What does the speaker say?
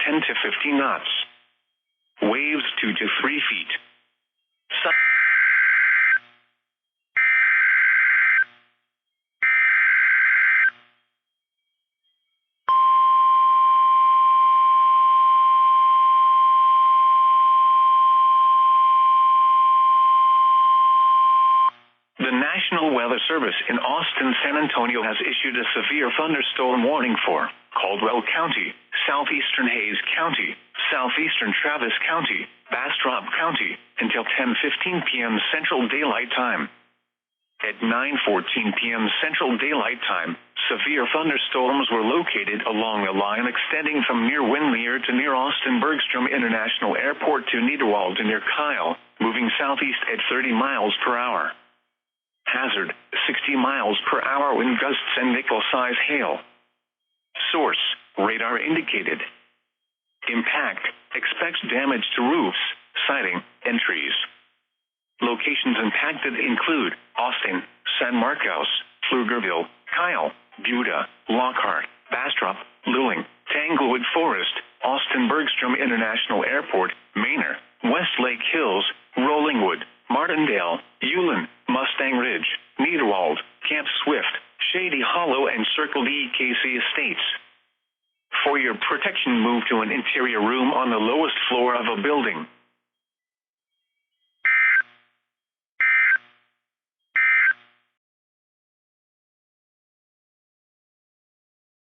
10 to 15 knots. Waves 2 to 3 feet. The National Weather Service in Austin, San Antonio has issued a severe thunderstorm warning for Caldwell County, southeastern Hayes County, southeastern Travis County, Bastrop County, until 10:15 p.m. Central Daylight Time. At 9:14 p.m. Central Daylight Time, severe thunderstorms were located along a line extending from near Windermere to near Austin-Bergstrom International Airport to Niederwald to near Kyle, moving southeast at 30 miles per hour. Hazard, 60 miles per hour wind gusts and nickel-size hail. Source, radar indicated. Impact, expects damage to roofs, siding, and trees. Locations impacted include Austin, San Marcos, Pflugerville, Kyle, Buda, Lockhart, Bastrop, Luling, Tanglewood Forest, Austin-Bergstrom International Airport, Manor, Westlake Hills, Rollingwood, Martindale, Ulen, Mustang Ridge, Niederwald, Camp Swift, Shady Hollow, and Circle D. Casey Estates. For your protection, move to an interior room on the lowest floor of a building.